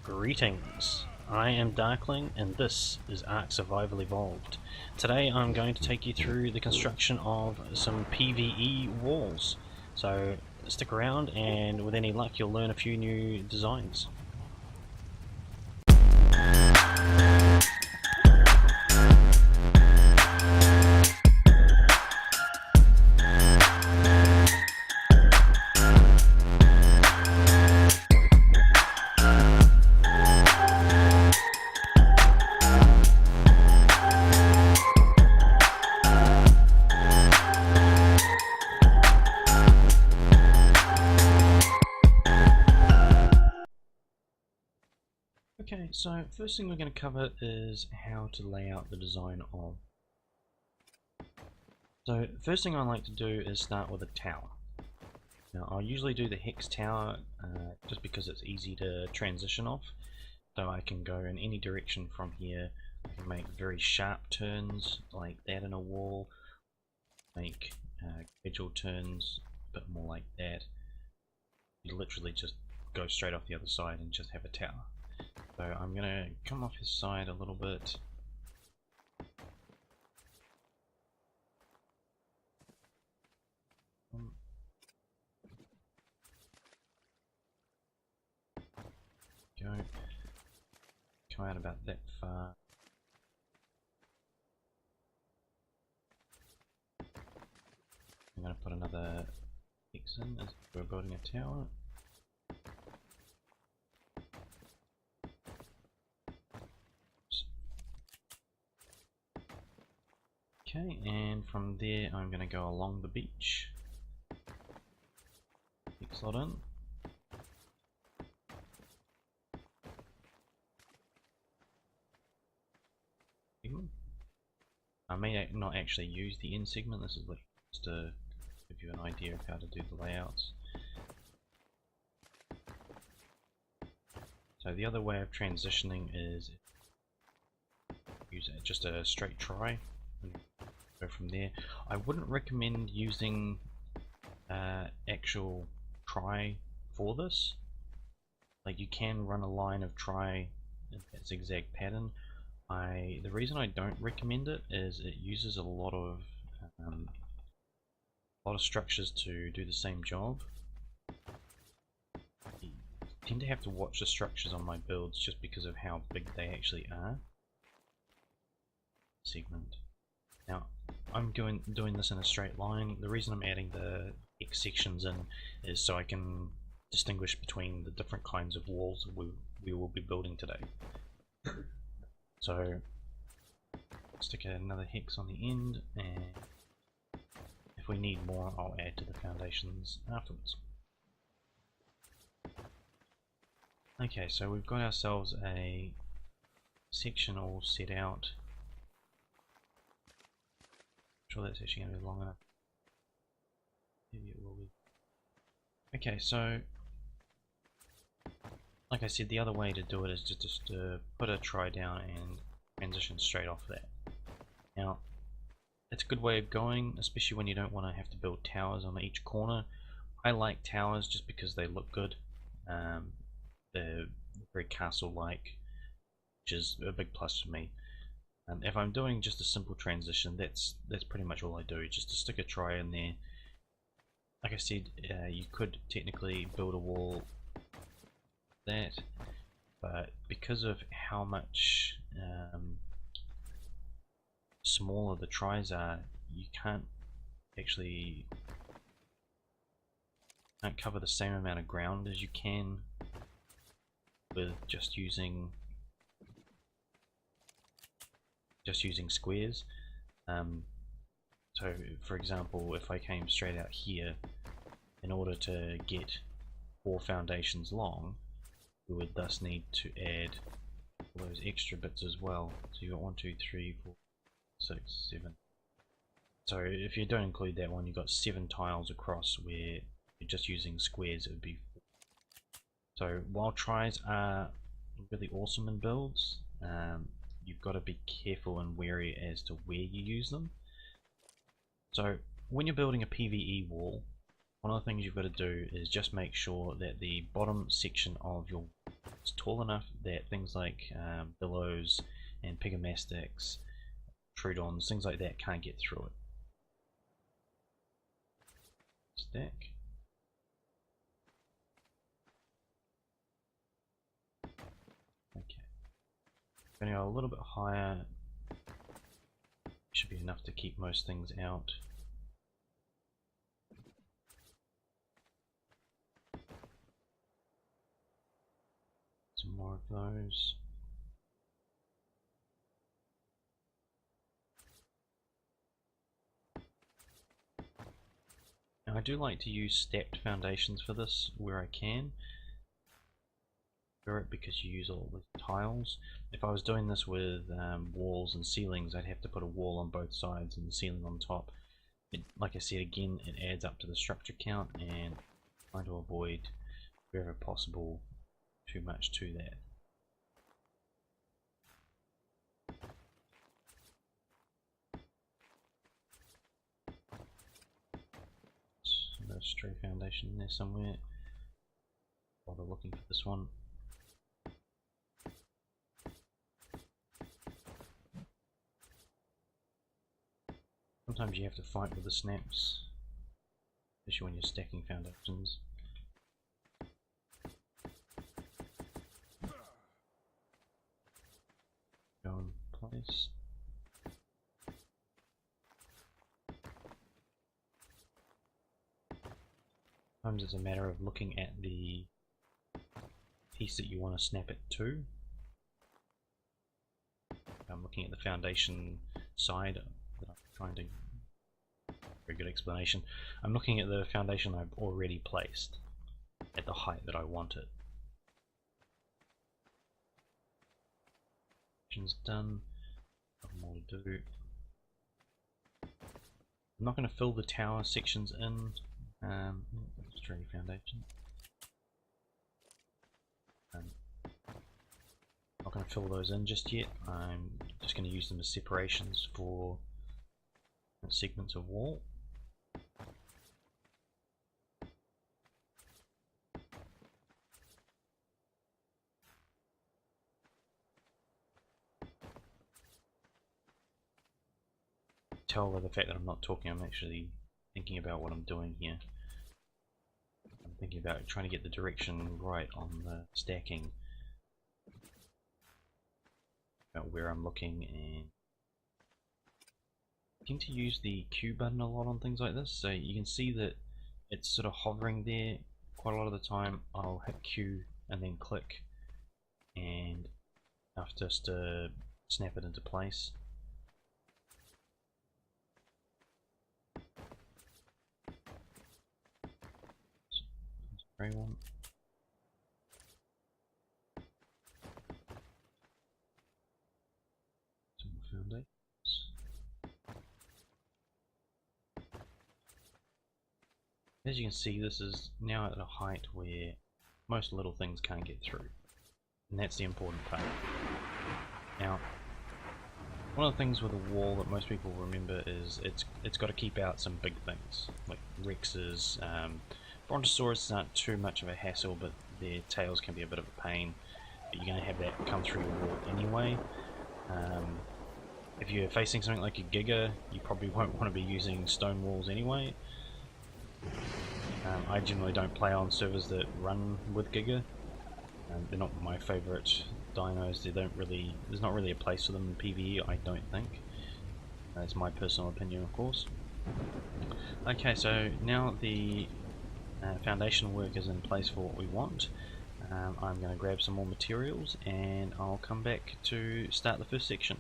Greetings, I am Darkling and this is Ark Survival Evolved. Today I'm going to take you through the construction of some PvE walls. So stick around and with any luck you'll learn a few new designs. Okay, so first thing we're going to cover is how to lay out the design of. So first thing I like to do is start with a tower. Now I'll usually do the hex tower just because it's easy to transition off. So I can go in any direction from here. I can make very sharp turns like that in a wall. Make gradual turns a bit more like that. You literally just go straight off the other side and just have a tower. So I'm going to come off his side a little bit. Go. Come out about that far. I'm going to put another X in as we're building a tower. Okay, and from there I'm going to go along the beach. Slot in. I may not actually use the end segment, this is just to give you an idea of how to do the layouts. So the other way of transitioning is use just a straight try and go from there. I wouldn't recommend using actual try for this. Like you can run a line of try in that zigzag pattern. The reason I don't recommend it is it uses a lot of structures to do the same job. You tend to have to watch the structures on my builds just because of how big they actually are. Segment. Now I'm doing this in a straight line. The reason I'm adding the X sections in is so I can distinguish between the different kinds of walls we will be building today. So stick another hex on the end, and if we need more I'll add to the foundations afterwards. Okay, so we've got ourselves a section all set out. I'm sure that's actually going to be long enough. Maybe it will be. Okay, so like I said, the other way to do it is just to put a try down and transition straight off that. Now, it's a good way of going, especially when you don't want to have to build towers on each corner. I like towers just because they look good. They're very castle-like, which is a big plus for me. If I'm doing just a simple transition, that's pretty much all I do, just to stick a try in there. Like I said, you could technically build a wall that, but because of how much smaller the tries are, you can't cover the same amount of ground as you can with just using squares. So for example, if I came straight out here, in order to get 4 foundations long, we would thus need to add all those extra bits as well. So you've got 1, 2, 3, 4, 6, 7. So if you don't include that one, you've got 7 tiles across where you're just using squares, it would be 4. So while tries are really awesome in builds, you've got to be careful and wary as to where you use them. So when you're building a PvE wall, one of the things you've got to do is just make sure that the bottom section of your it's tall enough that things like billows and pegamastics, trudons, things like that can't get through it. Stack. Okay. Going to go a little bit higher. Should be enough to keep most things out. Some more of those. Now I do like to use stepped foundations for this where I can. Because you use all the tiles. If I was doing this with walls and ceilings, I'd have to put a wall on both sides and the ceiling on top. Like I said again, it adds up to the structure count, and trying to avoid wherever possible too much to that. There's a stray foundation in there somewhere. While they're looking for this one. Sometimes you have to fight with the snaps, especially when you're stacking foundations. Go in place. Sometimes it's a matter of looking at the piece that you want to snap it to. I'm looking at the foundation side that I'm trying to. Very good explanation. I'm looking at the foundation I've already placed at the height that I want it. Done. Nothing more to do. I'm not going to fill the tower sections in. Stray foundation. Not going to fill those in just yet. I'm just going to use them as separations for segments of wall. Tell by the fact that I'm not talking, I'm actually thinking about what I'm doing here. I'm thinking about trying to get the direction right on the stacking, about where I'm looking, and I tend to use the Q button a lot on things like this, so you can see that it's sort of hovering there. Quite a lot of the time I'll hit Q and then click, and enough just to snap it into place. Spray one. Some foundations. As you can see, this is now at a height where most little things can't get through, and that's the important part. Now, one of the things with a wall that most people remember is it's got to keep out some big things like Rexes. Brontosaurus aren't too much of a hassle, but their tails can be a bit of a pain. But you're going to have that come through your wall anyway. If you're facing something like a Giga, you probably won't want to be using stone walls anyway. I generally don't play on servers that run with Giga. They're not my favourite dinos. There's not really a place for them in PvE, I don't think. That's my personal opinion, of course. Okay, so now the foundation work is in place for what we want. I'm going to grab some more materials and I'll come back to start the first section.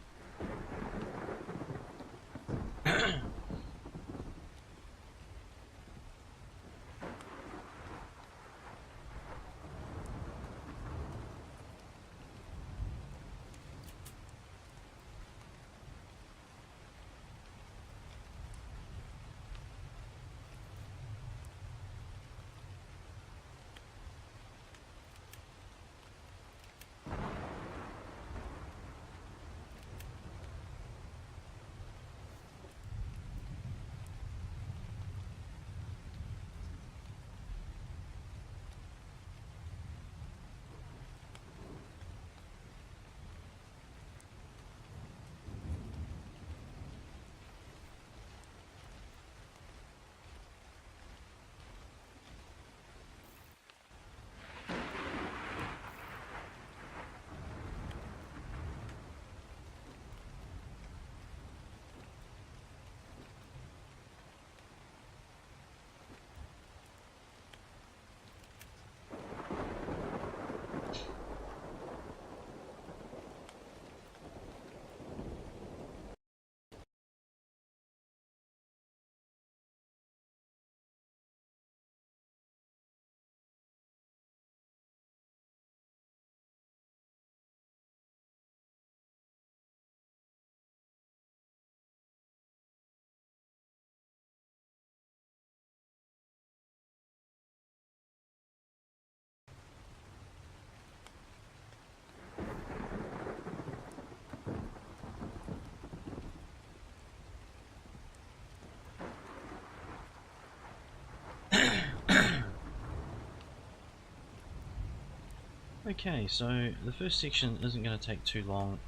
Okay, so the first section isn't going to take too long.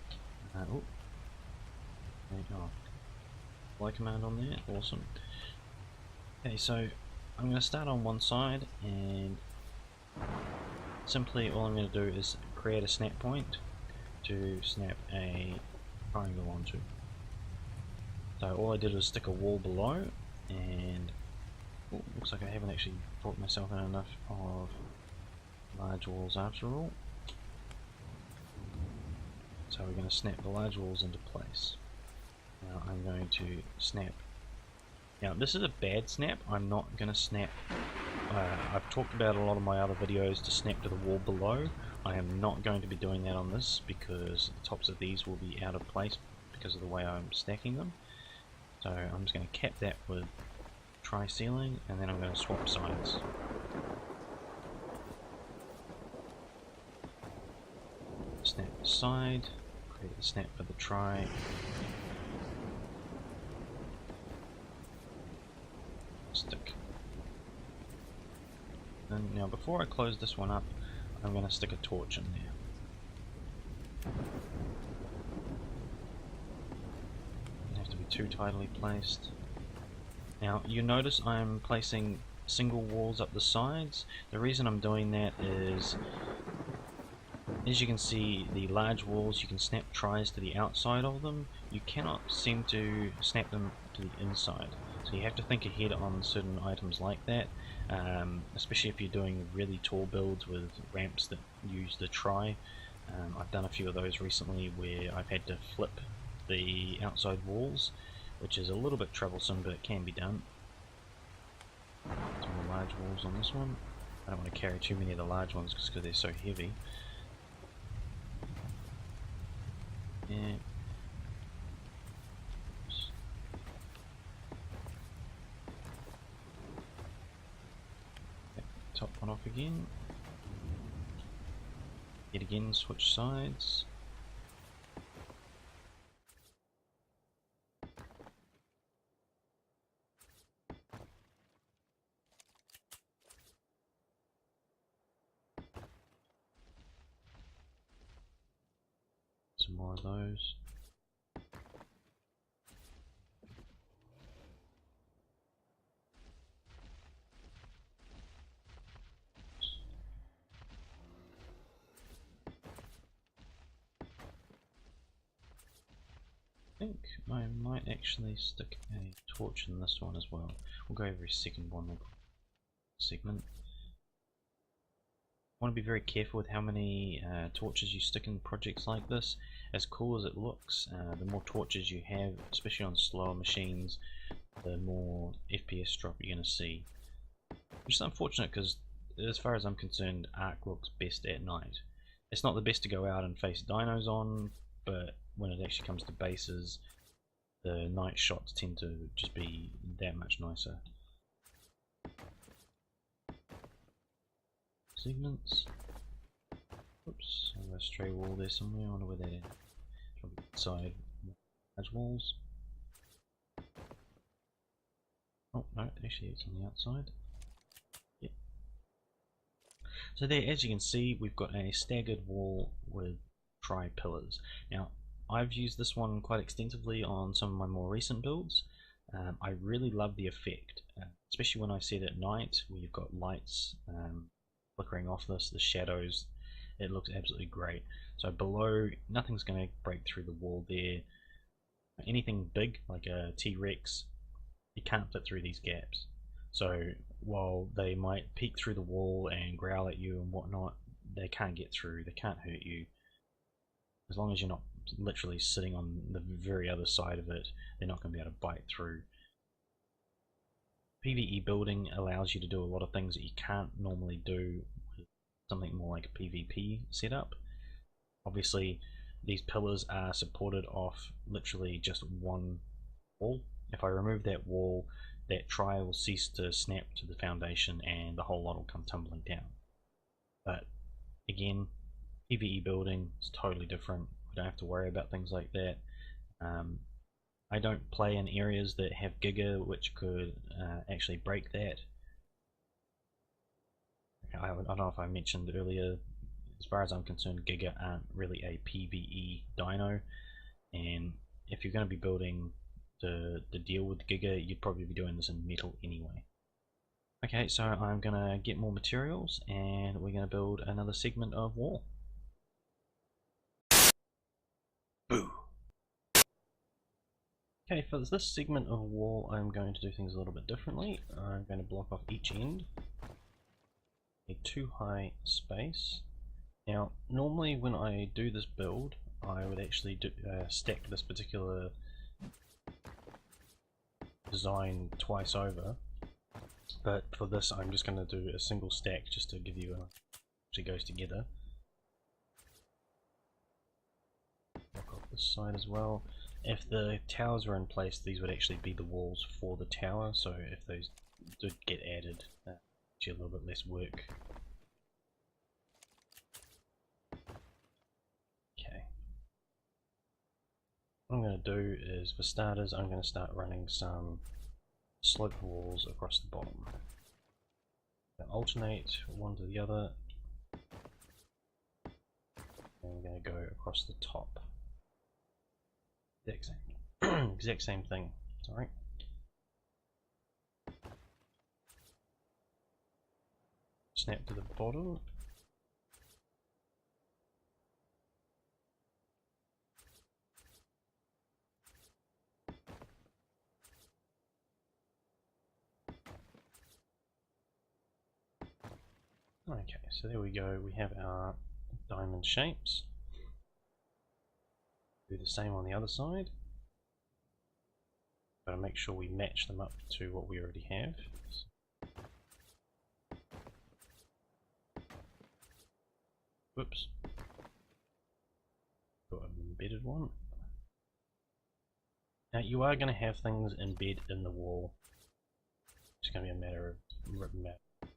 Oh, there you go. Fly command on there, awesome. Okay, so I'm going to start on one side, and simply all I'm going to do is create a snap point to snap a triangle onto. So all I did was stick a wall below, and looks like I haven't actually brought myself in enough of large walls after all. So we're going to snap the large walls into place. Now I'm going to snap. Now this is a bad snap. I'm not going to snap. I've talked about a lot of my other videos to snap to the wall below. I am not going to be doing that on this because the tops of these will be out of place because of the way I'm stacking them. So I'm just going to cap that with tri-ceiling, and then I'm going to swap sides. Snap the side, create the snap for the tri. Stick. And now before I close this one up, I'm going to stick a torch in there. Doesn't have to be too tidily placed. Now you notice I'm placing single walls up the sides. The reason I'm doing that is, as you can see, the large walls, you can snap tries to the outside of them. You cannot seem to snap them to the inside. So you have to think ahead on certain items like that, especially if you're doing really tall builds with ramps that use the tri. I've done a few of those recently where I've had to flip the outside walls, which is a little bit troublesome, but it can be done. Some more large walls on this one. I don't want to carry too many of the large ones just because they're so heavy. Yeah. Top one off again. Yet again, switch sides. Some more of those. I think I might actually stick a torch in this one as well. We'll go every second one segment. I want to be very careful with how many torches you stick in projects like this. As cool as it looks, the more torches you have, especially on slower machines, the more FPS drop you're going to see. Which is unfortunate because, as far as I'm concerned, Ark looks best at night. It's not the best to go out and face dinos on, but when it actually comes to bases, the night shots tend to just be that much nicer. Segments. Oops, I've got a stray wall there somewhere. I wonder where that is. Probably inside large walls. Oh no, actually it's on the outside. Yep. So there, as you can see, we've got a staggered wall with tri-pillars. Now, I've used this one quite extensively on some of my more recent builds. I really love the effect, especially when I set it at night, where you've got lights flickering off this, the shadows. It looks absolutely great. So below, nothing's going to break through the wall there. Anything big, like a T-Rex, you can't fit through these gaps. So while they might peek through the wall and growl at you and whatnot, they can't get through, they can't hurt you. As long as you're not literally sitting on the very other side of it, they're not going to be able to bite through. PvE building allows you to do a lot of things that you can't normally do with something more like a PvP setup. Obviously, these pillars are supported off literally just one wall. If I remove that wall, that tri will cease to snap to the foundation and the whole lot will come tumbling down. But again, PvE building is totally different. We don't have to worry about things like that. I don't play in areas that have Giga, which could actually break that. I don't know if I mentioned earlier, as far as I'm concerned, Giga aren't really a PvE dino, and if you're going to be building to deal with Giga, you'd probably be doing this in metal anyway. Okay, so I'm going to get more materials and we're going to build another segment of wall. Boo! Okay, for this segment of wall I'm going to do things a little bit differently. I'm going to block off each end, a 2 high space. Now, normally when I do this build, I would actually stack this particular design twice over, but for this I'm just going to do a single stack just to give you a actually goes together. Block off this side as well. If the towers were in place, these would actually be the walls for the tower, so if those did get added, actually a little bit less work. Okay. What I'm going to do is, for starters, I'm going to start running some sloped walls across the bottom. Alternate one to the other, and I'm going to go across the top. Exact same thing. Sorry. Snap to the bottom. Okay, so there we go. We have our diamond shapes. Do the same on the other side. Got to make sure we match them up to what we already have. Whoops. Got an embedded one. Now you are going to have things embed in the wall. It's going to be a matter of ripping out.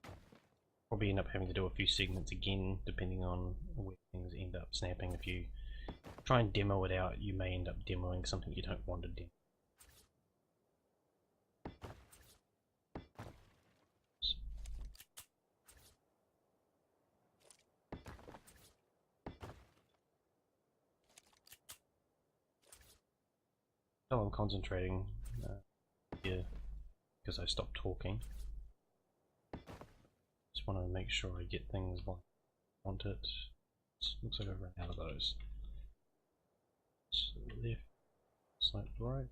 Probably end up having to do a few segments again, depending on where things end up snapping. If you try and demo it out, you may end up demoing something you don't want to demo. So I'm concentrating here because I stopped talking. Just want to make sure I get things like I want it. Looks like I've run out of those. So left, slight right.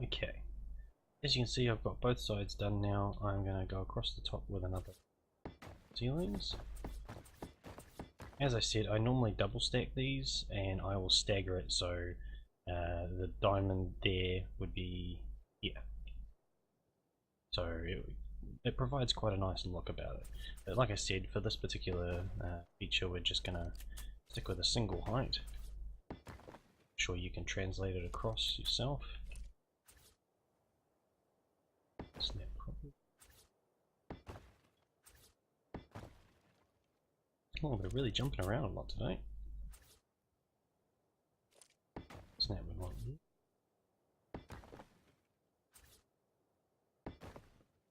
Okay. As you can see, I've got both sides done now. I'm going to go across the top with another ceilings. As I said, I normally double stack these and I will stagger it so the diamond there would be here. So it provides quite a nice look about it. But like I said, for this particular feature, we're just going to stick with a single height. Make sure you can translate it across yourself. Snap properly. Oh, they're really jumping around a lot today. Snap with one.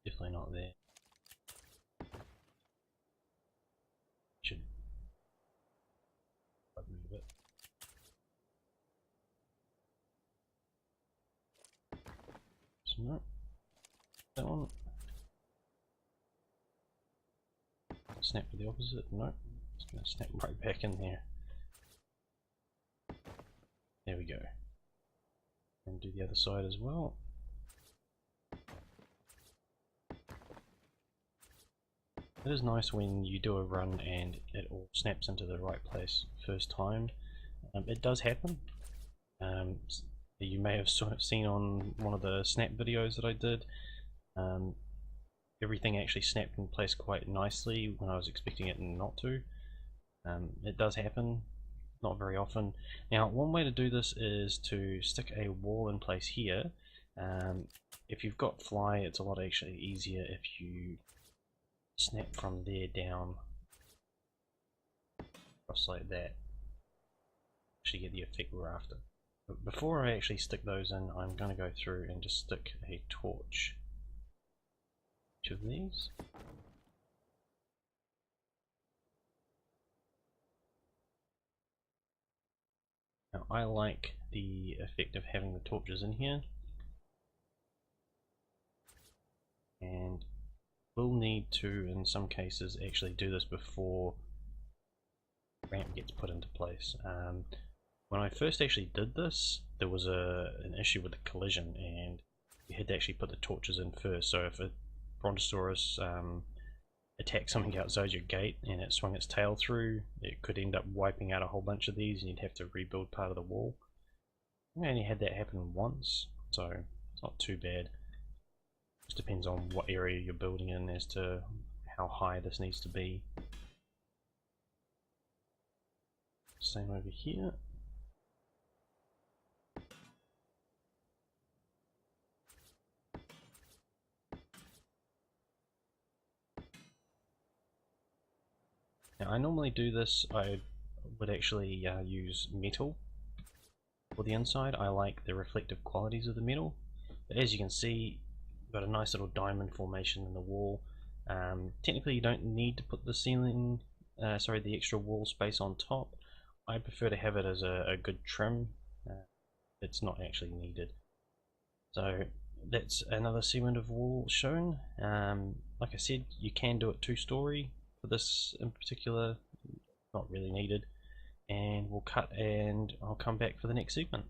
Definitely not there. Should move it. So no. That one. Snap to the opposite. No. Just going to snap right back in there. There we go. And do the other side as well. It is nice when you do a run and it all snaps into the right place first time. It does happen. You may have seen on one of the snap videos that I did. Everything actually snapped in place quite nicely when I was expecting it not to. It does happen, not very often. Now, one way to do this is to stick a wall in place here. If you've got fly, it's a lot actually easier if you snap from there down across like that. Actually get the effect we're after. But before I actually stick those in, I'm going to go through and just stick a torch each of these. Now I like the effect of having the torches in here, and we'll need to in some cases actually do this before ramp gets put into place. When I first actually did this, there was an issue with the collision, and you had to actually put the torches in first. So if a Brontosaurus attacked something outside your gate and it swung its tail through, it could end up wiping out a whole bunch of these, and you'd have to rebuild part of the wall. I only had that happen once, so it's not too bad. Just depends on what area you're building in as to how high this needs to be. Same over here. Now I normally do this, I would actually use metal for the inside. I like the reflective qualities of the metal. But as you can see, you've got a nice little diamond formation in the wall. Technically you don't need to put the ceiling, the extra wall space on top. I prefer to have it as a good trim. It's not actually needed. So that's another segment of wall shown. Like I said, you can do it 2-story. For this in particular, not really needed. And we'll cut and I'll come back for the next segment.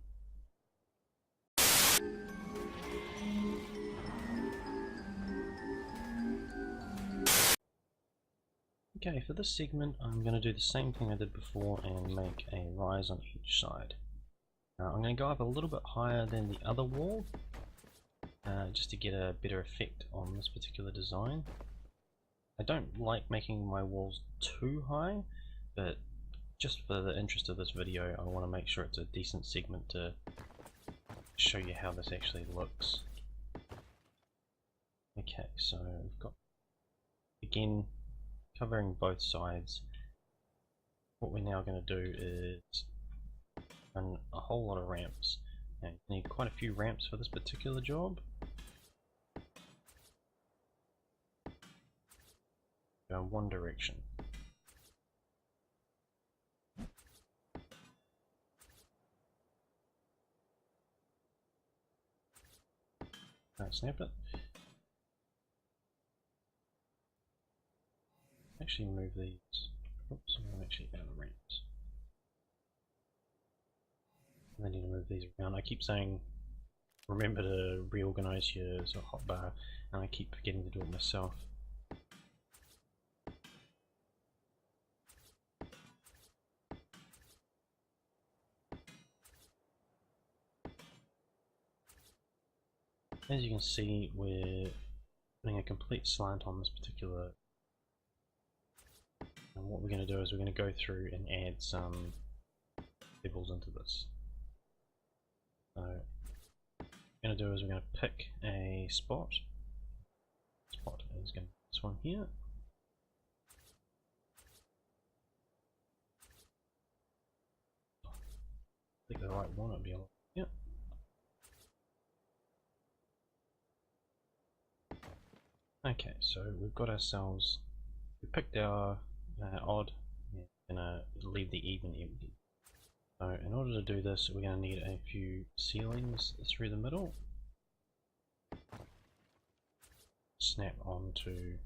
Okay, for this segment I'm going to do the same thing I did before and make a rise on each side. Now I'm going to go up a little bit higher than the other wall, just to get a better effect on this particular design. I don't like making my walls too high, but just for the interest of this video I want to make sure it's a decent segment to show you how this actually looks. Okay, so we've got, again, covering both sides. What we're now going to do is run a whole lot of ramps. Now you need quite a few ramps for this particular job. Go in one direction. Snap it. Actually move these. Oops, I'm actually out of ramps. I need to move these around. I keep saying remember to reorganize your sort of hotbar, and I keep forgetting to do it myself. As you can see, we're putting a complete slant on this particular, and what we're going to do is we're going to go through and add some pebbles into this. So what we're going to do is we're going to pick a spot. Spot is going to be this one here. Pick the right one, it'll be all yeah. Okay, so we've got ourselves, we picked our odd, and leave the even empty. So in order to do this, we're going to need a few ceilings through the middle. Snap onto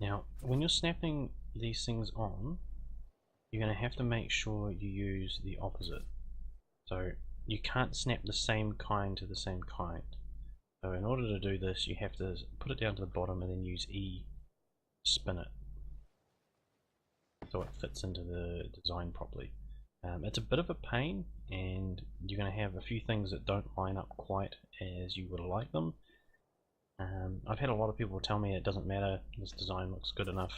now, when you're snapping these things on, you're going to have to make sure you use the opposite. So you can't snap the same kind to the same kind. So in order to do this, you have to put it down to the bottom and then use E, spin it, so it fits into the design properly. It's a bit of a pain, and you're going to have a few things that don't line up quite as you would like them. I've had a lot of people tell me it doesn't matter, this design looks good enough,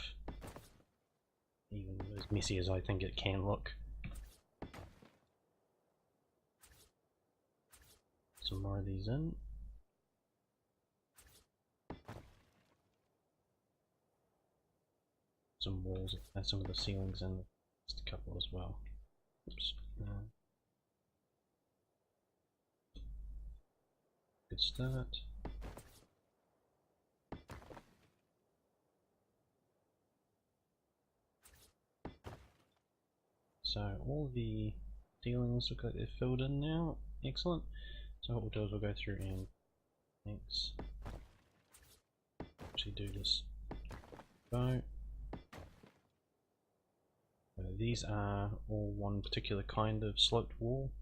even as messy as I think it can look. Some more of these in. some walls, some of the ceilings, and just a couple as well. Oops. Good start. So all the ceilings look like they're filled in now. Excellent. So what we'll do is we'll go through and actually do this. So these are all one particular kind of sloped wall.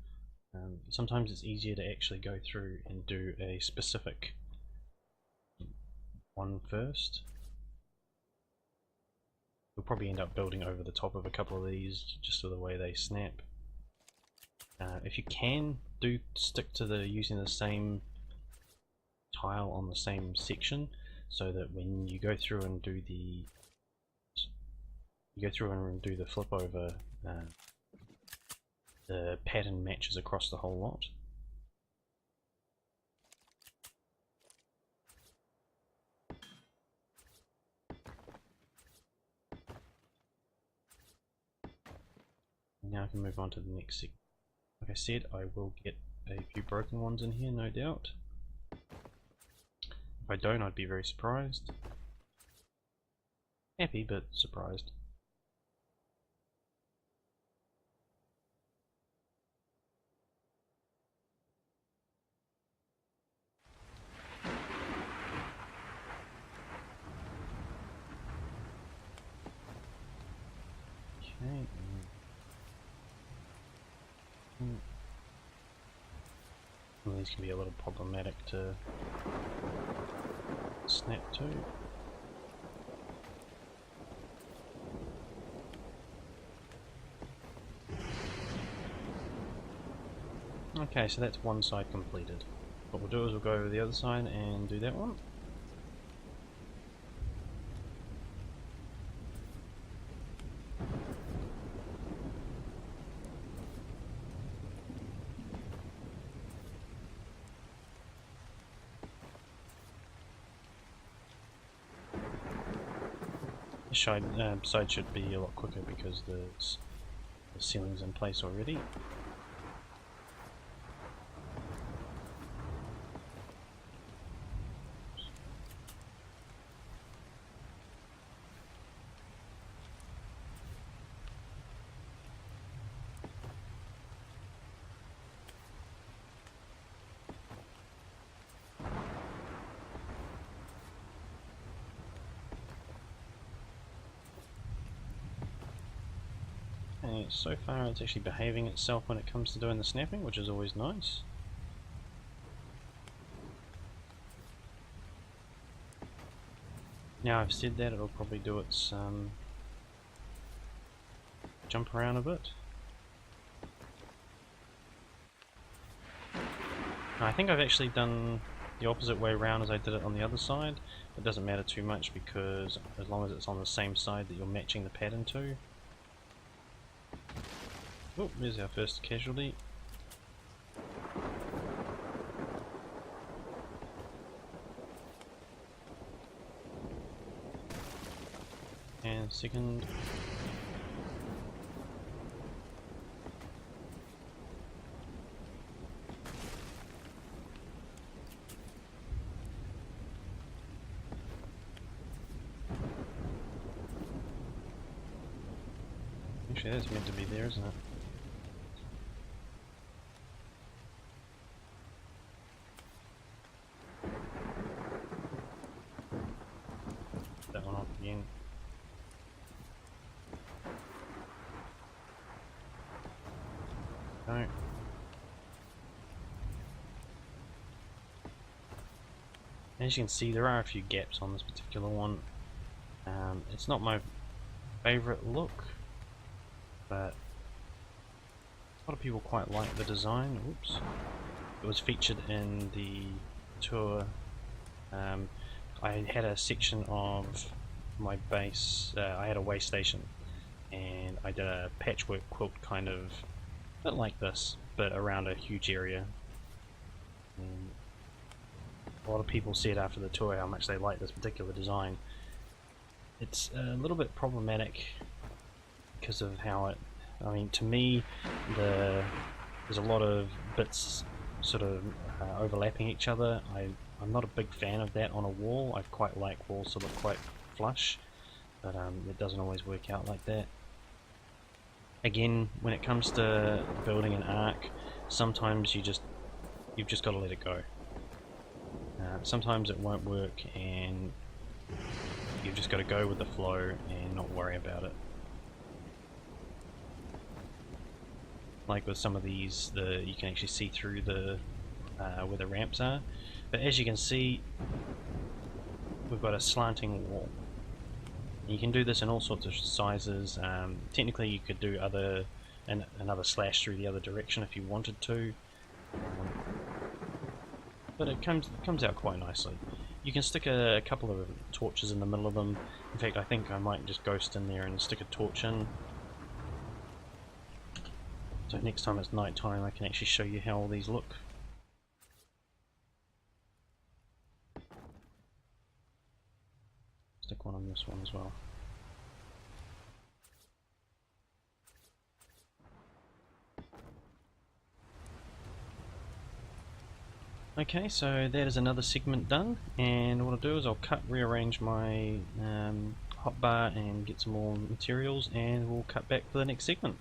Sometimes it's easier to actually go through and do a specific one first. We'll probably end up building over the top of a couple of these just for the way they snap. If you can, do stick to using the same tile on the same section, so that when you go through and do the flip over, the pattern matches across the whole lot. Now I can move on to the next section. Like I said, I will get a few broken ones in here, no doubt. If I don't, I'd be very surprised. Happy, but surprised. Okay. Well, these can be a little problematic to snap to. Okay, so that's one side completed. What we'll do is we'll go over the other side and do that one. The side should be a lot quicker because the ceiling's in place already. So far it's actually behaving itself when it comes to doing the snapping, which is always nice. Now I've said that, it'll probably do its jump around a bit. I think I've actually done the opposite way around as I did it on the other side. It doesn't matter too much because as long as it's on the same side that you're matching the pattern to. Oh, there's our first casualty. And second. Actually, that's meant to be there, isn't it? That one off again. No. As you can see, there are a few gaps on this particular one. It's not my favourite look, but a lot of people quite like the design. Oops. It was featured in the tour. I had a section of my base, I had a way station, and I did a patchwork quilt kind of, a bit like this, but around a huge area. And a lot of people said after the tour how much they liked this particular design. it's a little bit problematic because of how it, I mean, to me, there's a lot of bits sort of overlapping each other. I'm not a big fan of that on a wall. I quite like walls to look quite flush, but it doesn't always work out like that. Again, when it comes to building an arc, sometimes you've just got to let it go. Sometimes it won't work, and you've just got to go with the flow and not worry about it. Like with some of these, you can actually see through the where the ramps are, but as you can see, we've got a slanting wall. And you can do this in all sorts of sizes. Technically, you could do another slash through the other direction if you wanted to, but it comes out quite nicely. You can stick a couple of torches in the middle of them. In fact, I think I might just ghost in there and stick a torch in. So next time it's night time, I can actually show you how all these look. Stick one on this one as well. Okay, so that is another segment done, and what I'll do is I'll rearrange my hotbar and get some more materials, and we'll cut back for the next segment.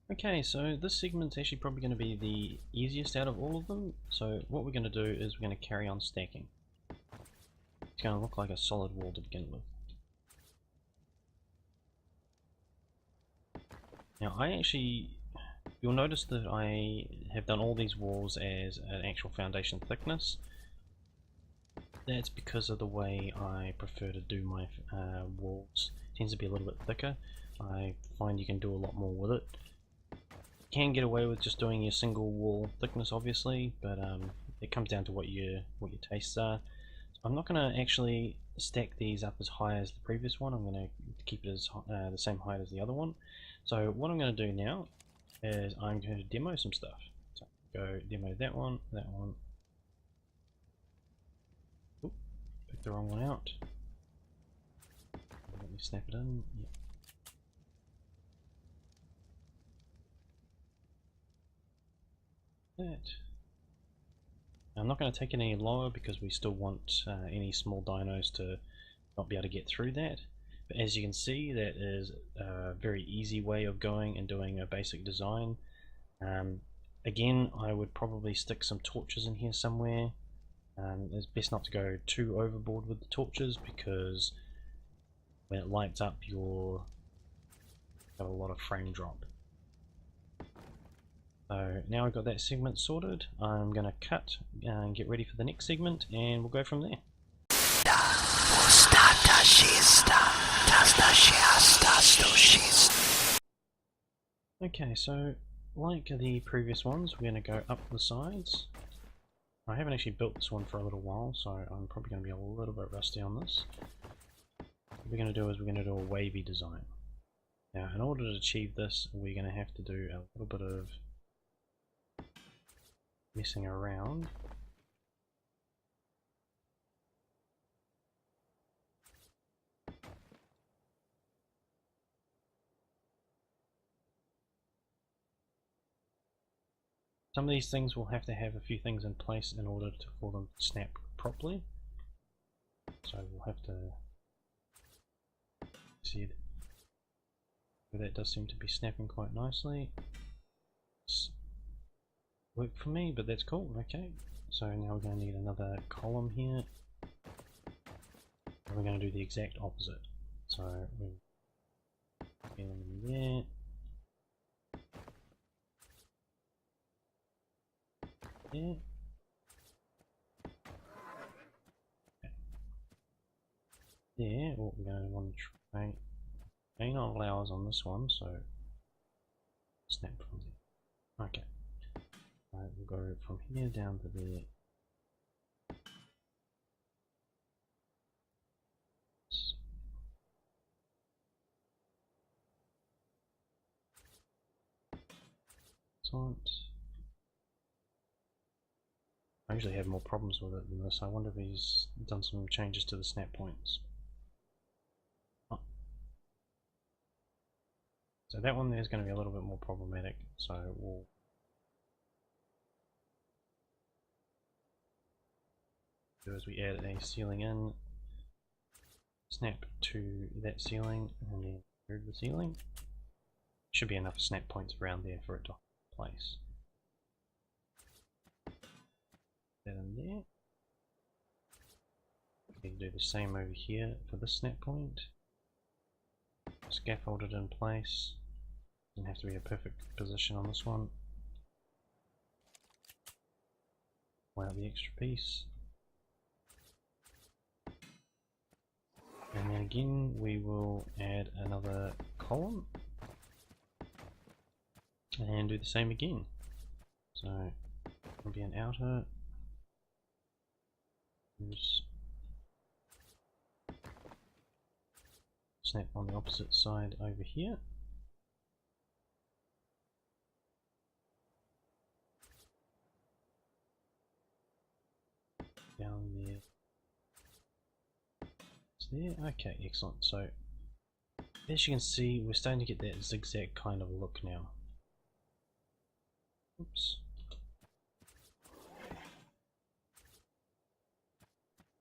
Okay, so this segment's actually probably going to be the easiest out of all of them. So what we're going to do is we're going to carry on stacking. It's going to look like a solid wall to begin with. Now you'll notice that I have done all these walls as an actual foundation thickness. That's because of the way I prefer to do my walls. It tends to be a little bit thicker. I find you can do a lot more with it. You can get away with just doing your single wall thickness, obviously, but it comes down to what your tastes are. So I'm not going to actually stack these up as high as the previous one. I'm going to keep it as the same height as the other one. So what I'm going to do now is I'm going to demo some stuff. So go demo that one. Oop, picked the wrong one out. Let me snap it in. Yep. That. I'm not going to take it any lower because we still want any small dinos to not be able to get through that. But as you can see, that is a very easy way of going and doing a basic design. Again, I would probably stick some torches in here somewhere. It's best not to go too overboard with the torches because when it lights up, you've got a lot of frame drop. So now I've got that segment sorted, I'm going to cut and get ready for the next segment, and we'll go from there. Okay, so like the previous ones, we're going to go up the sides. I haven't actually built this one for a little while, so I'm probably going to be a little bit rusty on this. What we're going to do is we're going to do a wavy design. Now, in order to achieve this, we're going to have to do a little bit of messing around. Some of these things will have to have a few things in place in order for them to snap properly. So we'll have to see that does seem to be snapping quite nicely. It's worked for me, but that's cool. Okay, so now we're going to need another column here. And we're going to do the exact opposite. So we're in there. There. Okay. There, what we're going to want to try, may not allow us on this one, so snap from there. Okay. We'll go from here down to there. Excellent. I usually have more problems with it than this. I wonder if he's done some changes to the snap points. Oh. So that one there's going to be a little bit more problematic, so we'll do as we add a ceiling in, snap to that ceiling, and then move the ceiling. Should be enough snap points around there for it to hold place. That in there. We can do the same over here for this snap point. Scaffold it in place. Doesn't have to be a perfect position on this one. Pull out the extra piece. And then again we will add another column. And do the same again. So it'll be an outer. Just snap on the opposite side over here. Down there. It's there. Okay, excellent. So as you can see, we're starting to get that zigzag kind of look now. Oops.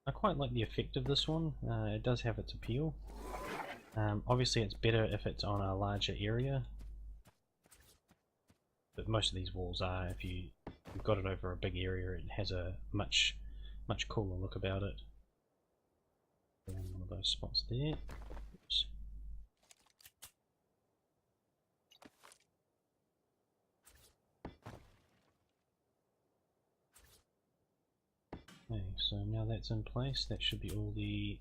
I quite like the effect of this one. It does have its appeal. Obviously it's better if it's on a larger area, but most of these walls are. If you've got it over a big area, it has a much cooler look about it. One of those spots there. Oops. Okay, so now that's in place, that should be all the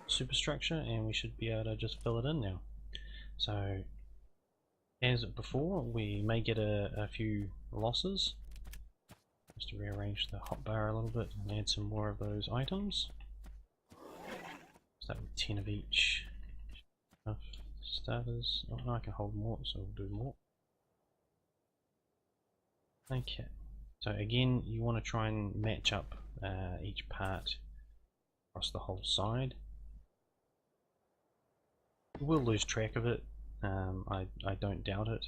superstructure, and we should be able to just fill it in now. So as before, we may get a few losses. Just to rearrange the hotbar a little bit and add some more of those items. Start with 10 of each. Enough starters. Oh, I can hold more, so we'll do more. Okay, so again, you want to try and match up each part across the whole side. We'll lose track of it, I don't doubt it,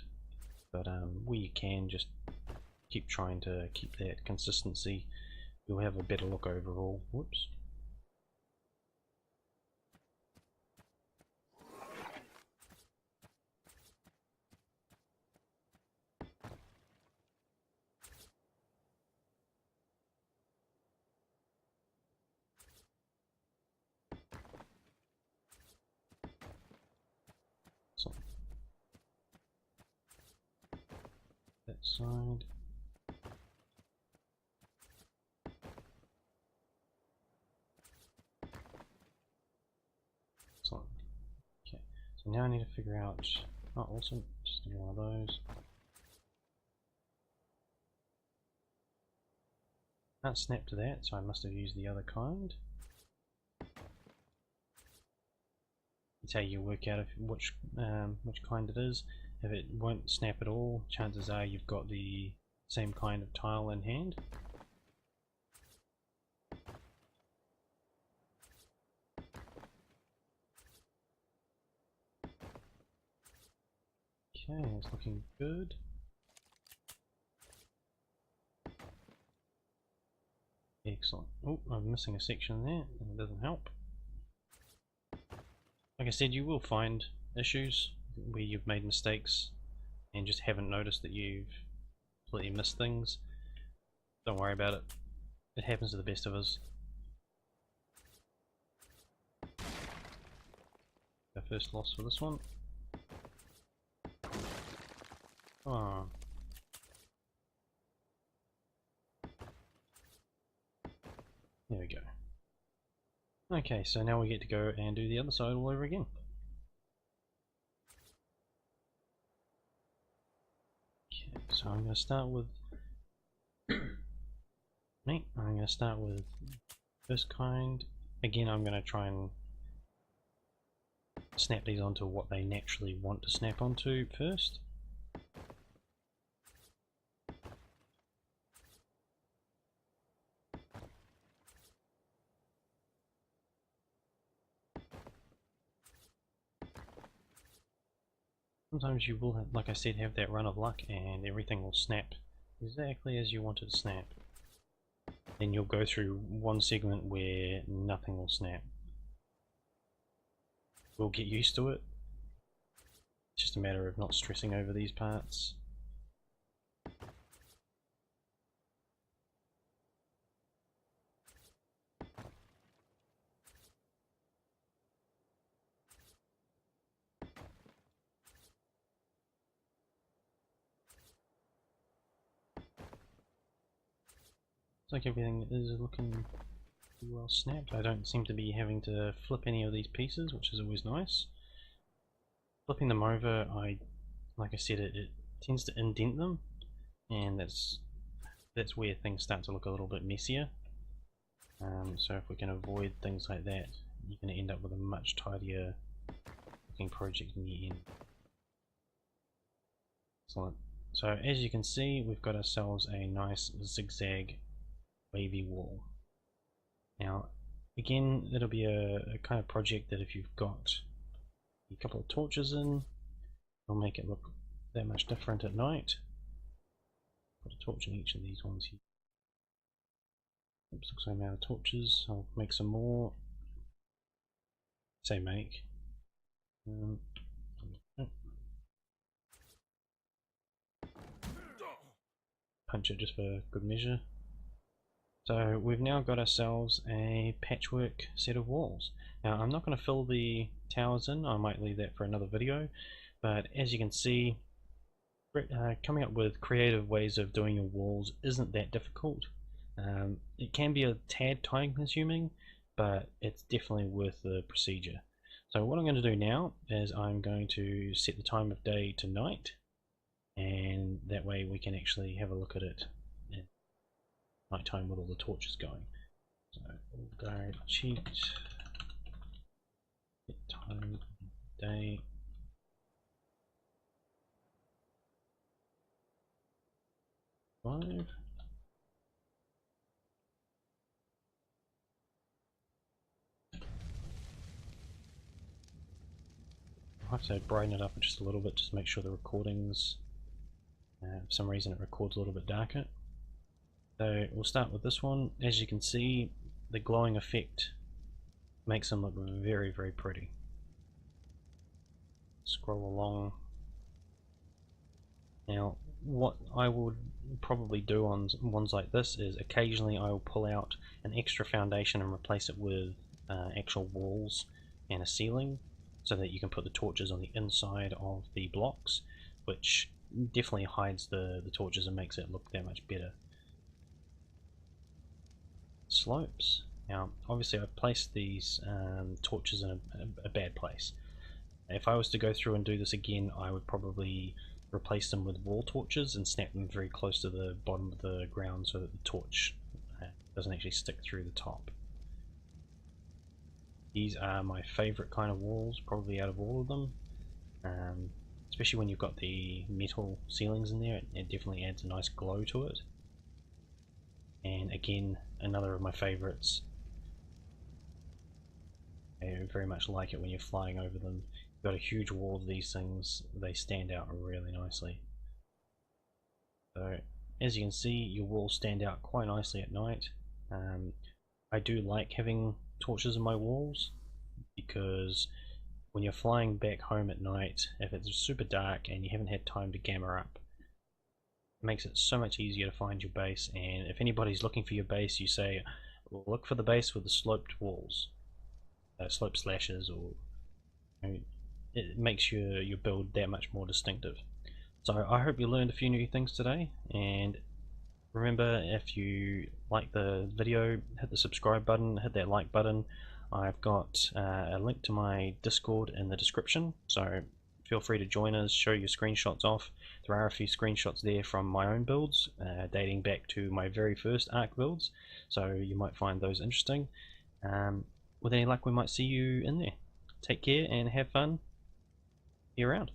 but where you can, just keep trying to keep that consistency. You'll have a better look overall. Whoops. So that side. Excellent. Okay, so now I need to figure out. Oh, awesome! Just do one of those. Can't snap to that, so I must have used the other kind. It's how you work out if which kind it is. If it won't snap at all, chances are you've got the same kind of tile in hand. Okay, it's looking good. Excellent. Oh, I'm missing a section there, and it doesn't help. Like I said, you will find issues where you've made mistakes and just haven't noticed that you've completely missed things. Don't worry about it. It happens to the best of us. Our first loss for this one. Oh. There we go. Okay, so now we get to go and do the other side all over again. Okay, so I'm going to start with I'm going to start with this kind. Again, I'm going to try and snap these onto what they naturally want to snap onto first. sometimes you will, like I said, have that run of luck and everything will snap exactly as you want it to snap. Then you'll go through one segment where nothing will snap. We'll get used to it. It's just a matter of not stressing over these parts. Looks like everything is looking pretty well snapped. I don't seem to be having to flip any of these pieces, which is always nice. Flipping them over, like I said, it tends to indent them, and that's where things start to look a little bit messier. So if we can avoid things like that, you're going to end up with a much tidier looking project in the end. Excellent. So as you can see, we've got ourselves a nice zigzag wavy wall. Now again, it'll be a kind of project that if you've got a couple of torches in, it'll make it look that much different at night. Put a torch in each of these ones here. Oops, looks like I'm out of torches. I'll make some more. Say make. Punch it just for good measure. So we've now got ourselves a patchwork set of walls. Now I'm not going to fill the towers in, I might leave that for another video, but as you can see, coming up with creative ways of doing your walls isn't that difficult. It can be a tad time consuming, but it's definitely worth the procedure. So what I'm going to do now is I'm going to set the time of day to night, and that way we can actually have a look at it at night time with all the torches going. So we'll go cheat, set time of day. Five. I'll have to brighten it up just a little bit just to make sure the recordings, for some reason it records a little bit darker. So we'll start with this one. As you can see, the glowing effect makes them look very, very pretty. Scroll along. Now what I would probably do on ones like this is occasionally I will pull out an extra foundation and replace it with actual walls and a ceiling, so that you can put the torches on the inside of the blocks, which definitely hides the torches and makes it look that much better. Slopes. Now obviously I've placed these torches in a bad place. If I was to go through and do this again, I would probably replace them with wall torches and snap them very close to the bottom of the ground so that the torch doesn't actually stick through the top. These are my favourite kind of walls, probably out of all of them. Especially when you've got the metal ceilings in there, it definitely adds a nice glow to it. And again, another of my favourites. I very much like it when you're flying over them. You've got a huge wall of these things, they stand out really nicely. So as you can see, your walls stand out quite nicely at night. I do like having torches in my walls, because when you're flying back home at night, if it's super dark and you haven't had time to gamma up, it makes it so much easier to find your base. And if anybody's looking for your base, you say, look for the base with the sloped walls, slope slashes, or it makes your build that much more distinctive. So I hope you learned a few new things today, and remember, if you like the video, hit the subscribe button, hit that like button. I've got a link to my Discord in the description, so feel free to join us, show your screenshots off. There are a few screenshots there from my own builds, dating back to my very first Ark builds, so you might find those interesting. With any luck, we might see you in there. Take care and have fun. See you around.